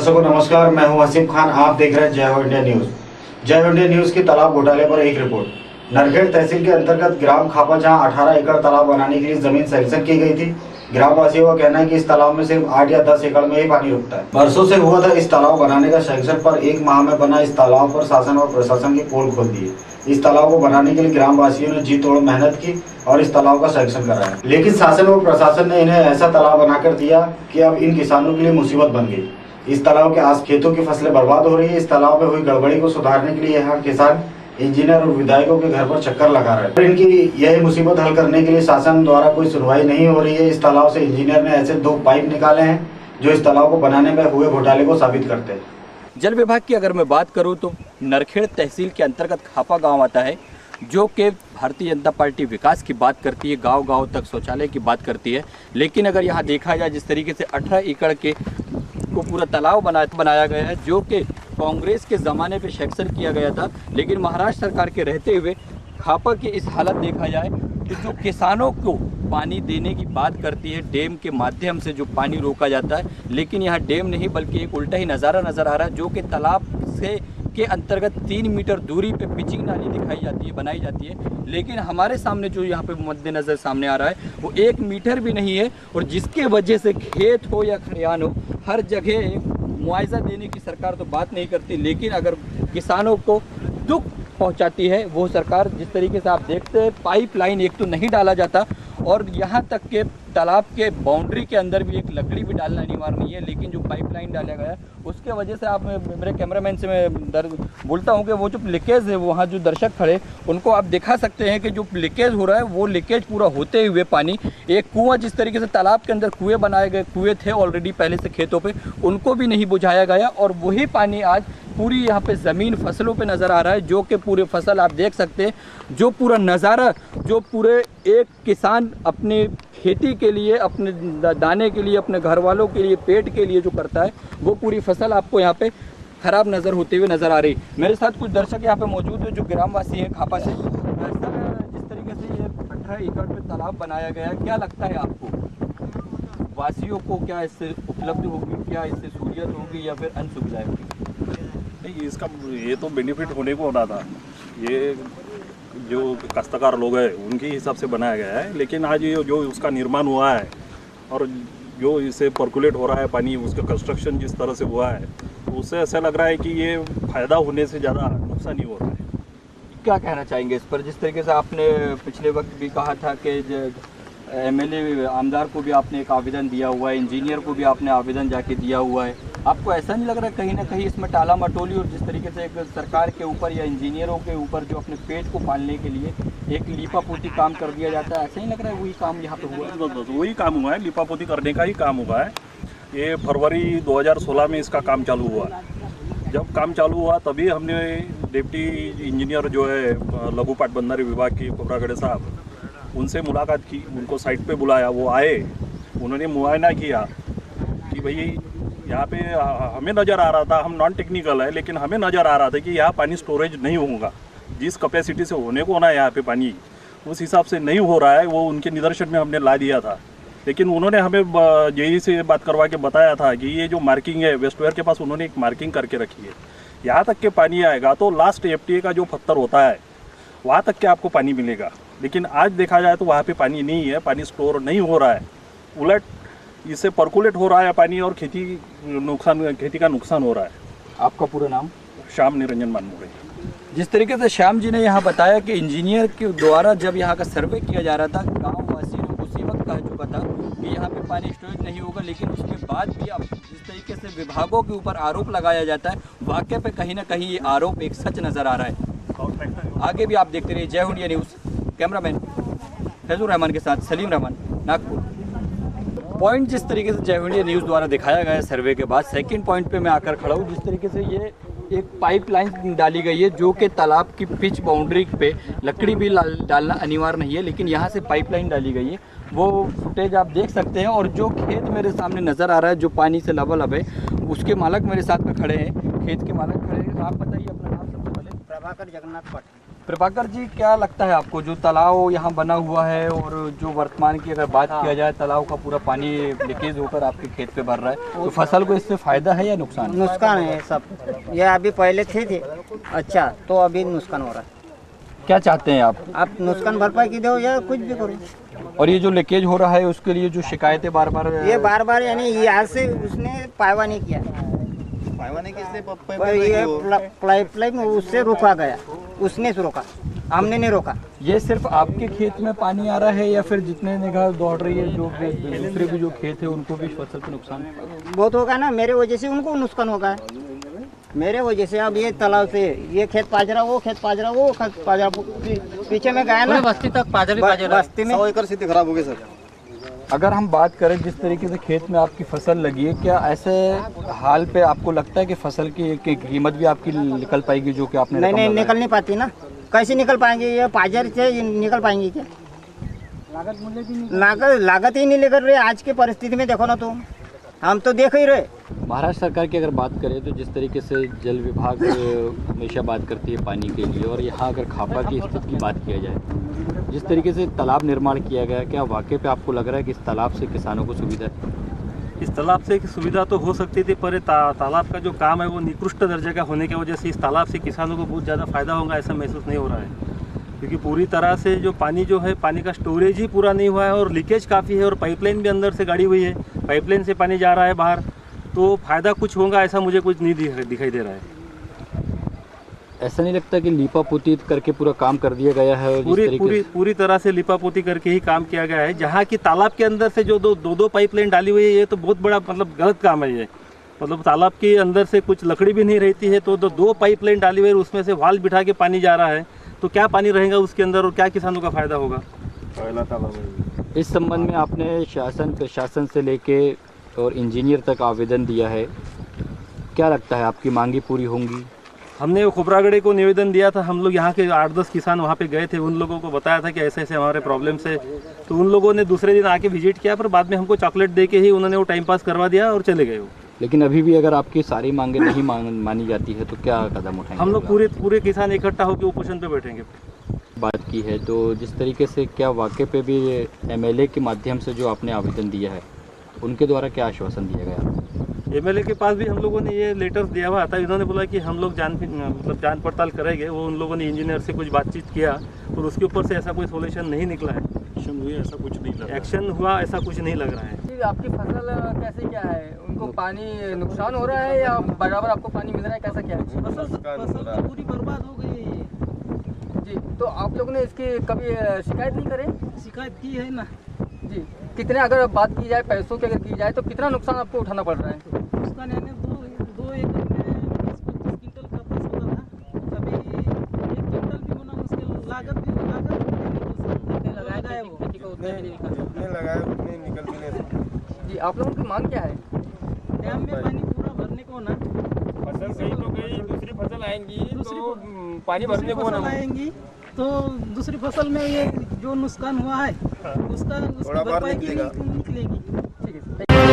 दर्शकों नमस्कार, मैं हूं हसीम खान। आप देख रहे हैं जय हो इंडिया न्यूज। जय हो इंडिया न्यूज की तालाब घोटाले पर एक रिपोर्ट। नरखेड़ तहसील के अंतर्गत ग्राम खापा जहां 18 एकड़ तालाब बनाने के लिए जमीन सैंक्शन की गई थी। ग्राम वासियों का कहना है कि इस तालाब में सिर्फ 8 या 10 एकड़ में ही पानी रुकता है। बरसों से हुआ था इस तालाब बनाने का सैंक्शन, पर एक माह में बना इस तालाब पर शासन और प्रशासन की पोल खोल दी है। इस तालाब को बनाने के लिए ग्राम वासियों ने जी तोड़ मेहनत की और इस तालाब का सैंक्शन कराया, लेकिन शासन और प्रशासन ने इन्हें ऐसा तालाब बनाकर दिया कि अब इन किसानों के लिए मुसीबत बन गई। इस तालाब के आस खेतों की फसलें बर्बाद हो रही है। इस तालाब में हुई गड़बड़ी को सुधारने के लिए यहाँ किसान, इंजीनियर और विधायकों के घर पर चक्कर लगा रहे हैं। इनकी यही मुसीबत हल करने के लिए शासन द्वारा कोई सुनवाई नहीं हो रही है। इस तालाब से इंजीनियर ने ऐसे 2 पाइप निकाले हैं जो इस तालाब को बनाने में हुए घोटाले को साबित करते हैं। जल विभाग की अगर मैं बात करूं तो नरखेड़ तहसील के अंतर्गत खापा गांव आता है, जो कि भारतीय जनता पार्टी विकास की बात करती है, गांव-गांव तक शौचालय की बात करती है। लेकिन अगर यहां देखा जाए जिस तरीके से 18 एकड़ के को पूरा तालाब बनाया गया है, जो कि कांग्रेस के ज़माने पे सैंक्शन किया गया था, लेकिन महाराष्ट्र सरकार के रहते हुए खापा की इस हालत देखा जाए तो जो किसानों को पानी देने की बात करती है, डैम के माध्यम से जो पानी रोका जाता है, लेकिन यहाँ डैम नहीं बल्कि एक उल्टा ही नज़ारा नज़र आ रहा है, जो कि तालाब से के अंतर्गत 3 मीटर दूरी पे पिचिंग नाली बनाई जाती है। लेकिन हमारे सामने जो यहाँ पे मद्देनज़र सामने आ रहा है वो 1 मीटर भी नहीं है, और जिसके वजह से खेत हो या खलिहान हो, हर जगह मुआवजा देने की सरकार तो बात नहीं करती, लेकिन अगर किसानों को दुख पहुंचाती है वो सरकार। जिस तरीके से आप देखते हैं पाइपलाइन एक तो नहीं डाला जाता, और यहाँ तक के तालाब के बाउंड्री के अंदर भी एक लकड़ी भी डालना अनिवार्य नहीं है, लेकिन जो पाइपलाइन डाला गया है उसके वजह से आप मेरे कैमरामैन से मैं बोलता हूँ कि वो जो लीकेज है, वहाँ जो दर्शक खड़े उनको आप दिखा सकते हैं कि जो लीकेज हो रहा है वो लीकेज पूरा होते हुए पानी एक कुआं, जिस तरीके से तालाब के अंदर कुएँ बनाए गए, कुएँ थे ऑलरेडी पहले से खेतों पर, उनको भी नहीं बुझाया गया, और वही पानी आज पूरी यहाँ पे ज़मीन फसलों पे नज़र आ रहा है, जो कि पूरे फसल आप देख सकते हैं, जो पूरा नज़ारा जो पूरे एक किसान अपने खेती के लिए, अपने दाने के लिए, अपने घर वालों के लिए, पेट के लिए जो करता है, वो पूरी फसल आपको यहाँ पे ख़राब नज़र होते हुए नज़र आ रही। मेरे साथ कुछ दर्शक यहाँ पे मौजूद है जो ग्रामवासी हैं खापा से। जिस तरीके से ये 18 एकड़ पे तालाब बनाया गया है, क्या लगता है आपको वासियों को, क्या इससे उपलब्ध होगी, क्या इससे सहूलियत होगी या फिर अनसुविधाएँ होगी? नहीं, इसका ये तो बेनिफिट होने को होना था। ये जो काश्तकार लोग हैं उनके हिसाब से बनाया गया है, लेकिन आज ये जो उसका निर्माण हुआ है और जो इसे पर्कुलेट हो रहा है पानी, उसका कंस्ट्रक्शन जिस तरह से हुआ है, तो उससे ऐसा लग रहा है कि ये फ़ायदा होने से ज़्यादा नुकसान ही हो रहा है। क्या कहना चाहेंगे इस पर? जिस तरीके से आपने पिछले वक्त भी कहा था कि MLA आमदार को भी आपने एक आवेदन दिया हुआ है, इंजीनियर को भी आपने आवेदन जाके दिया हुआ है, आपको ऐसा नहीं लग रहा कहीं ना कहीं इसमें टाला मटोली, और जिस तरीके से एक सरकार के ऊपर या इंजीनियरों के ऊपर जो अपने पेट को पालने के लिए एक लीपापोती काम कर दिया जाता है, ऐसा ही लग रहा है वही काम यहाँ पे हुआ है? वही काम हुआ है, लीपापोती करने का ही काम हुआ है। ये फरवरी 2016 में इसका काम चालू हुआ। जब काम चालू हुआ तभी हमने डिप्टी इंजीनियर जो है लघु पाटबंधारे विभाग की कोबरागढ़े साहब, उनसे मुलाकात की, उनको साइट पे बुलाया, वो आए, उन्होंने मुआयना किया कि भाई यहाँ पे हमें नज़र आ रहा था, हम नॉन टेक्निकल है, लेकिन हमें नज़र आ रहा था कि यहाँ पानी स्टोरेज नहीं होगा, जिस कैपेसिटी से होने को ना यहाँ पे पानी उस हिसाब से नहीं हो रहा है। वो उनके निदर्शन में हमने ला दिया था, लेकिन उन्होंने हमें जेई से बात करवा के बताया था कि ये जो मार्किंग है वेस्टवेयर के पास, उन्होंने एक मार्किंग करके रखी है, यहाँ तक के पानी आएगा तो लास्ट FTA का जो पत्थर होता है वहाँ तक के आपको पानी मिलेगा। लेकिन आज देखा जाए तो वहाँ पे पानी नहीं है, पानी स्टोर नहीं हो रहा है, उलट इससे पर्कुलेट हो रहा है पानी और खेती का नुकसान हो रहा है। आपका पूरा नाम? श्याम निरंजन मानमोड़े। जिस तरीके से श्याम जी ने यहाँ बताया कि इंजीनियर के द्वारा जब यहाँ का सर्वे किया जा रहा था, गाँव वासियों ने उसी वक्त कह चुका था कि यहाँ पे पानी स्टोरेज नहीं होगा, लेकिन उसके बाद भी अब जिस तरीके से विभागों के ऊपर आरोप लगाया जाता है, वाकई पे कहीं ना कहीं ये आरोप एक सच नज़र आ रहा है। आगे भी आप देखते रहिए जय हो India news. Cameraman Faizur Rahman के साथ सलीम रहमान, नागपुर। पॉइंट जिस तरीके से जय हो इंडिया न्यूज़ द्वारा दिखाया गया है सर्वे के बाद, सेकंड पॉइंट पे मैं आकर खड़ा हूँ। जिस तरीके से ये एक पाइपलाइन डाली गई है, जो कि तालाब की पिच बाउंड्री पे लकड़ी भी डालना अनिवार्य नहीं है, लेकिन यहाँ से पाइपलाइन डाली गई है, वो फुटेज आप देख सकते हैं। और जो खेत मेरे सामने नज़र आ रहा है जो पानी से लबालब है, उसके मालक मेरे साथ में खड़े हैं, खेत के मालक खड़े हैं। आप बताइए अपना नाम सबसे पहले। प्रभाकर जगन्नाथ पट। प्रभाकर जी, क्या लगता है आपको, जो तालाब यहाँ बना हुआ है और जो वर्तमान की अगर बात किया जाए, तालाब का पूरा पानी लीकेज होकर आपके खेत पे भर रहा है, तो फसल को इससे फायदा है या नुकसान? नुकसान है सब। ये अभी पहले थे अच्छा, तो अभी नुकसान हो रहा है। क्या चाहते हैं आप? नुकसान भरपाई की दो या कुछ भी करो। और ये जो लीकेज हो रहा है उसके लिए जो शिकायतें बार बार, ये बार बार यानी यहाँ से उसने पाइवा नहीं किया, ये पाइपलाइन उससे रोका गया, उसने रोका, हमने नहीं रोका। ये सिर्फ आपके खेत में पानी आ रहा है या फिर जितने निगाह दौड़ रही है, जो दूसरे भी जो खेत है उनको भी फसल को नुकसान बहुत होगा ना, मेरे वजह से उनको नुकसान होगा, मेरे वजह से। अब ये तालाब से ये खेत पाजरा, वो खेत पाजरा, वो खेत पाजरा, पीछे में गया ना बस्ती तक पाजरा, बस्ती में 100 एकड़ सीधे खराब हो गए सर। अगर हम बात करें जिस तरीके से खेत में आपकी फसल लगी है, क्या ऐसे हाल पे आपको लगता है कि फसल की कीमत भी आपकी निकल पाएगी जो कि आपने नहीं निकल नहीं पाती ना, कैसे निकल पाएंगे? ये पाजर से निकल पाएंगे क्या? लागत ही नहीं लेकर रहे आज की परिस्थिति में, देखो ना तुम, हम तो देख ही रहे। महाराष्ट्र सरकार की अगर बात करें तो जिस तरीके से जल विभाग हमेशा बात करती है पानी के लिए, और यहाँ अगर खापा की स्थिति की बात किया जाए, जिस तरीके से तालाब निर्माण किया गया, क्या वाकई पे आपको लग रहा है कि इस तालाब से किसानों को सुविधा है? इस तालाब से सुविधा तो हो सकती थी, पर तालाब का जो काम है वो निकृष्ट दर्जे का होने की वजह से इस तालाब से किसानों को बहुत ज़्यादा फायदा होगा ऐसा महसूस नहीं हो रहा है, क्योंकि पूरी तरह से जो पानी है, पानी का स्टोरेज ही पूरा नहीं हुआ है और लीकेज काफ़ी है, और पाइपलाइन भी अंदर से गाड़ी हुई है, पाइपलाइन से पानी जा रहा है बाहर, तो फायदा कुछ होगा ऐसा मुझे कुछ नहीं दिखाई दे रहा है। ऐसा नहीं लगता कि लीपा पोती करके पूरा काम कर दिया गया है? और पूरी तरह से लिपापोती करके ही काम किया गया है। जहाँ की तालाब के अंदर से जो दो पाइपलाइन डाली हुई है, ये तो बहुत बड़ा मतलब गलत काम है ये। मतलब तालाब के अंदर से कुछ लकड़ी भी नहीं रहती है, तो दो पाइपलाइन डाली हुई है, उसमें से वाल बिठा के पानी जा रहा है, तो क्या पानी रहेगा उसके अंदर और क्या किसानों का फायदा होगा? पहला तालाब है। इस संबंध में आपने शासन प्रशासन से लेके और इंजीनियर तक आवेदन दिया है, क्या लगता है आपकी मांगी पूरी होंगी? हमने खोपरागढ़े को निवेदन दिया था, हम लोग यहाँ के 8-10 किसान वहाँ पे गए थे, उन लोगों को बताया था कि ऐसे ऐसे हमारे प्रॉब्लम्स है, तो उन लोगों ने दूसरे दिन आके विजिट किया, पर बाद में हमको चॉकलेट दे के ही उन्होंने वो टाइम पास करवा दिया और चले गए वो। लेकिन अभी भी अगर आपकी सारी मांगे नहीं मानी जाती है तो क्या कदम उठाएंगे? हम लोग पूरे किसान इकट्ठा होकर उपोषण पे बैठेंगे। बात की है तो जिस तरीके से क्या वाकई पे भी एमएलए के माध्यम से जो आपने आवेदन दिया है, उनके द्वारा क्या आश्वासन दिया गया? एमएलए के पास भी हम लोगों ने ये लेटर दिया हुआ था, इन्होंने बोला कि हम लोग जान पड़ताल करेंगे। वो उन लोगों ने इंजीनियर से कुछ बातचीत किया और उसके ऊपर से ऐसा कोई सोल्यूशन नहीं निकला है। एक्शन हुआ ऐसा कुछ नहीं लग रहा है। आपकी फसल कैसे क्या है, उनको पानी नुकसान हो रहा है या बराबर आपको पानी मिल रहा है, कैसा क्या है? फसल तो पूरी बर्बाद हो गई है जी। तो आप लोगों ने इसकी कभी शिकायत नहीं करे? शिकायत की है ना जी। कितने, अगर बात की जाए पैसों की अगर की जाए तो कितना नुकसान आपको उठाना पड़ रहा है? उसका मैंने 2 एकड़ में 20-25 क्विंटल का फसल होता था, अभी 1 क्विंटल भी होना मुश्किल। लागत लगाया है, वो उतने लगाए उतने निकल भी नहीं। जी। आप लोगों की मांग क्या है? डैम में पानी पूरा भरने को ना, फसल सही तो गई, दूसरी फसल आएंगी तो पानी भरने को ना आएंगी, तो दूसरी फसल में ये जो नुकसान हुआ है उसका भरपाई की निकलेगी। ठीक है।